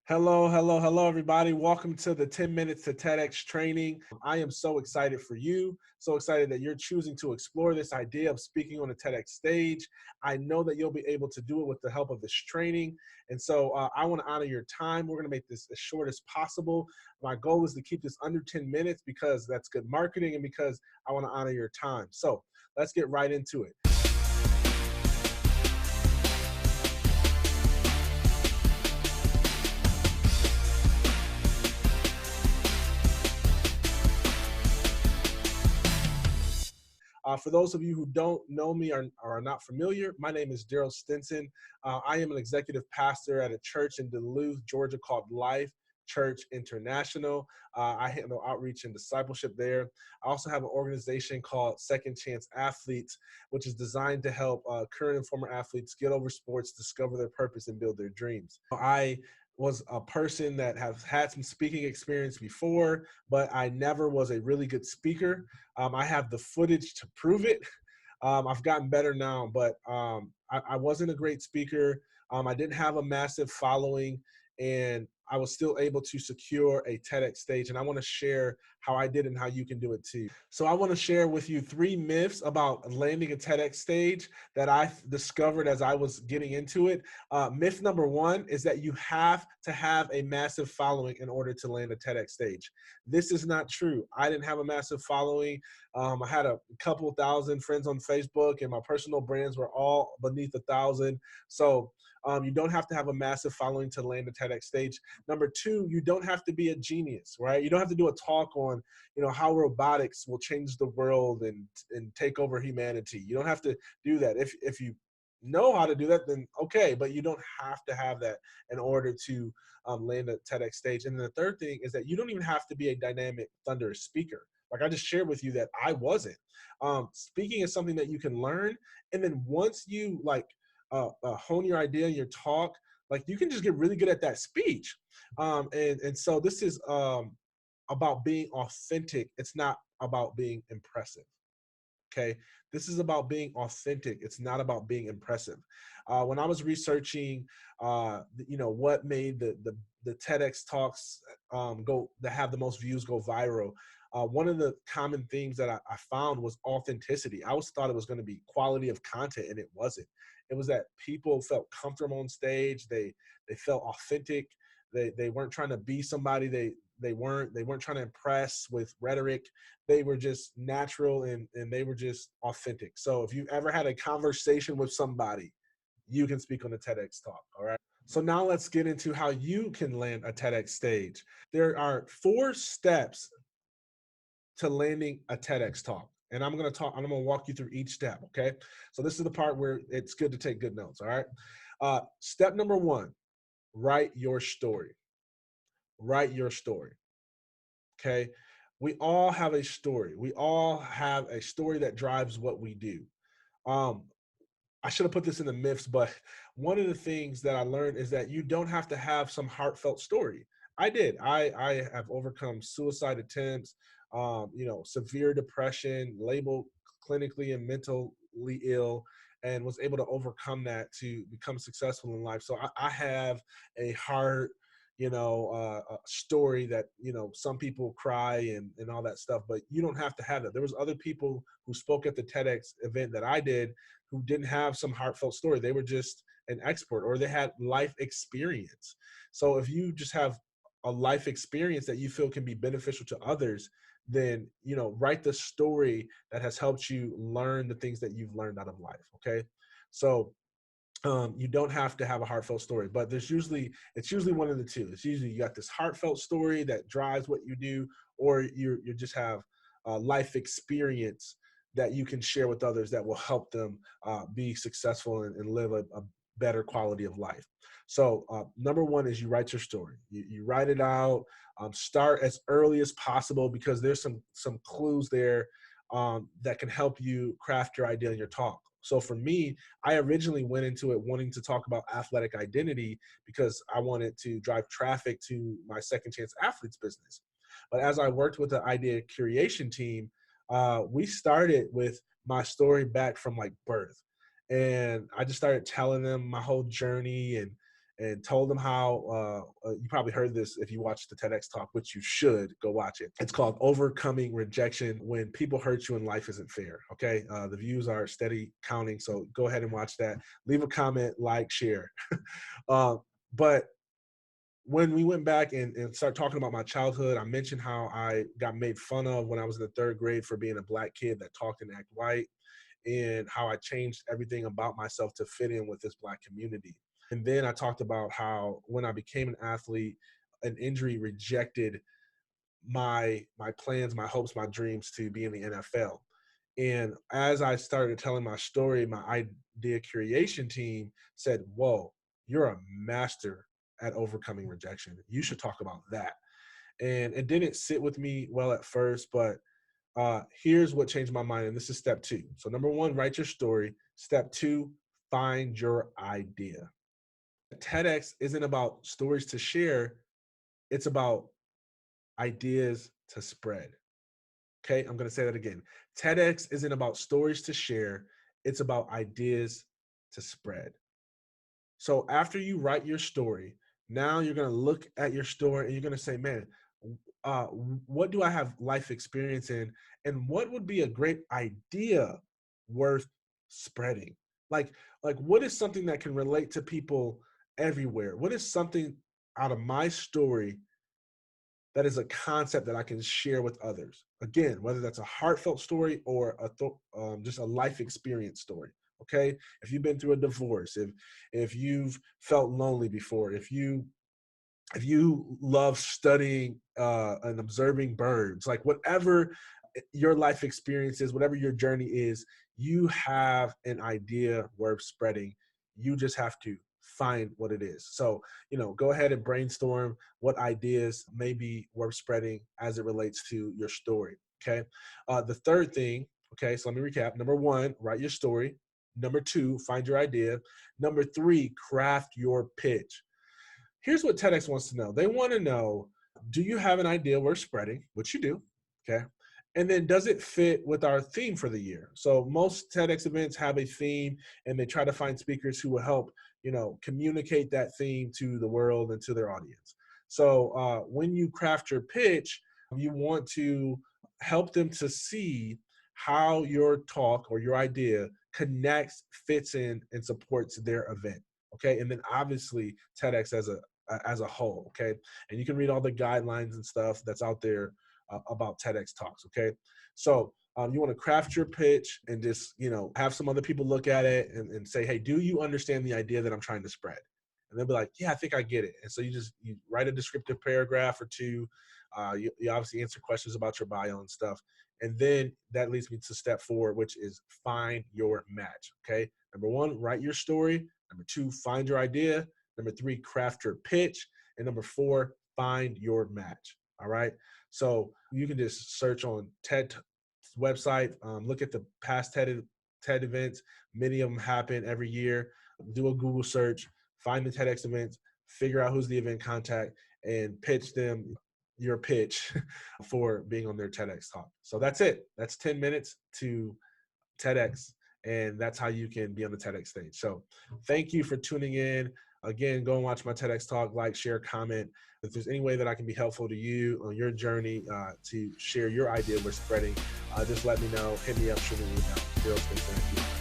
Hello, hello, hello, everybody. Welcome to the 10 Minutes to TEDx training. I am so excited for you, so excited that you're choosing to explore this idea of speaking on a TEDx stage. I know that you'll be able to do it with the help of this training. And so I want to honor your time. We're going to make this as short as possible. My goal is to keep this under 10 minutes because that's good marketing and because I want to honor your time. So let's get right into it. For those of you who don't know me or are not familiar, my name is Darryll Stinson. I am an executive pastor at a church in Duluth, Georgia called Life Church International. I handle outreach and discipleship there. I also have an organization called Second Chance Athletes, which is designed to help current and former athletes get over sports, discover their purpose, and build their dreams. I was a person that has had some speaking experience before, but I never was a really good speaker. I have the footage to prove it. I've gotten better now, but I wasn't a great speaker. I didn't have a massive following, and I was still able to secure a TEDx stage. And I want to share how I did and how you can do it too. So I want to share with you 3 myths about landing a TEDx stage that I discovered as I was getting into it. Myth number 1 is that you have to have a massive following in order to land a TEDx stage. This is not true. I didn't have a massive following. I had a couple thousand friends on Facebook, and my personal brands were all beneath 1,000. So you don't have to have a massive following to land a TEDx stage. Number 2, you don't have to be a genius, right? You don't have to do a talk on, how robotics will change the world and take over humanity. You don't have to do that. If you know how to do that, then okay, but you don't have to have that in order to land a TEDx stage. And then the third thing is that you don't even have to be a dynamic, thunderous speaker. Like I just shared with you that I wasn't. Speaking is something that you can learn, and then once you hone your idea, your talk, like you can just get really good at that speech. And so this is about being authentic. It's not about being impressive. Okay, this is about being authentic. It's not about being impressive. When I was researching, what made the TEDx talks go that have the most views go viral. One of the common themes that I found was authenticity. I always thought it was going to be quality of content, and it wasn't. It was that people felt comfortable on stage. They felt authentic. They weren't trying to be somebody. They weren't trying to impress with rhetoric. They were just natural, and they were just authentic. So if you ever had a conversation with somebody, you can speak on a TEDx talk. All right. So now let's get into how you can land a TEDx stage. There are 4 steps to landing a TEDx talk. And I'm going to walk you through each step. Okay. So this is the part where it's good to take good notes. All right. Step number 1, write your story. Write your story. Okay. We all have a story. We all have a story that drives what we do. Um, I should have put this in the myths, but one of the things that I learned is that you don't have to have some heartfelt story. I did. I have overcome suicide attempts, severe depression, labeled clinically and mentally ill, and was able to overcome that to become successful in life. So I have a heart, story that some people cry and all that stuff, but you don't have to have that. There was other people who spoke at the TEDx event that I did who didn't have some heartfelt story. They were just an expert, or they had life experience. So if you just have a life experience that you feel can be beneficial to others, then write the story that has helped you learn the things that you've learned out of life. Okay. So you don't have to have a heartfelt story, but it's usually one of the two. It's usually you got this heartfelt story that drives what you do, or you just have life experience that you can share with others that will help them be successful and live a better quality of life. So number 1 is you write your story. You write it out. Start as early as possible because there's some clues there that can help you craft your idea and your talk. So for me, I originally went into it wanting to talk about athletic identity because I wanted to drive traffic to my Second Chance Athletes business. But as I worked with the idea creation team, we started with my story back from like birth. And I just started telling them my whole journey and told them how, you probably heard this if you watched the TEDx talk, which you should go watch it. It's called Overcoming Rejection When People Hurt You and Life Isn't Fair. Okay. The views are steady counting. So go ahead and watch that. Leave a comment, like, share. But when we went back and started talking about my childhood, I mentioned how I got made fun of when I was in the third grade for being a Black kid that talked and acted white, and how I changed everything about myself to fit in with this Black community. And then I talked about how when I became an athlete, an injury rejected my plans, my hopes, my dreams to be in the NFL. And as I started telling my story, my idea creation team said, "Whoa, you're a master at overcoming rejection. You should talk about that." And it didn't sit with me well at first, but here's what changed my mind. And this is step two. So, number one, write your story. Step two, find your idea. TEDx isn't about stories to share, it's about ideas to spread. Okay, I'm going to say that again. TEDx isn't about stories to share, it's about ideas to spread. So after you write your story, now you're going to look at your story and you're going to say, man, uh, what do I have life experience in? And what would be a great idea worth spreading? Like, what is something that can relate to people everywhere? What is something out of my story that is a concept that I can share with others? Again, whether that's a heartfelt story or just a life experience story. Okay, if you've been through a divorce, if you've felt lonely before, if you love studying and observing birds, like whatever your life experience is, whatever your journey is, you have an idea worth spreading. You just have to find what it is. So, go ahead and brainstorm what ideas may be worth spreading as it relates to your story. Okay. The third thing, okay, so let me recap. Number one, write your story. Number two, find your idea. Number three, craft your pitch. Here's what TEDx wants to know. They want to know, do you have an idea worth spreading? Which you do, okay? And then does it fit with our theme for the year? So most TEDx events have a theme and they try to find speakers who will help, communicate that theme to the world and to their audience. So when you craft your pitch, you want to help them to see how your talk or your idea connects, fits in, and supports their event. Okay, and then obviously TEDx as a whole. Okay, and you can read all the guidelines and stuff that's out there about TEDx talks. Okay, so you want to craft your pitch and just have some other people look at it and say, hey, do you understand the idea that I'm trying to spread? And they'll be like, yeah, I think I get it. And so you write a descriptive paragraph or two. You obviously answer questions about your bio and stuff. And then that leads me to step four, which is find your match. Okay. Number one, write your story. Number two, find your idea. Number three, craft your pitch. And number four, find your match. All right. So you can just search on TED website, look at the past TED events. Many of them happen every year. Do a Google search, find the TEDx events, figure out who's the event contact, and pitch them your pitch for being on their TEDx talk. So that's it. That's 10 minutes to TEDx, and that's how you can be on the TEDx stage. So thank you for tuning in. Again, go and watch my TEDx talk, like, share, comment. If there's any way that I can be helpful to you on your journey to share your idea we're spreading, just let me know. Hit me up, shoot me an email. Thank you.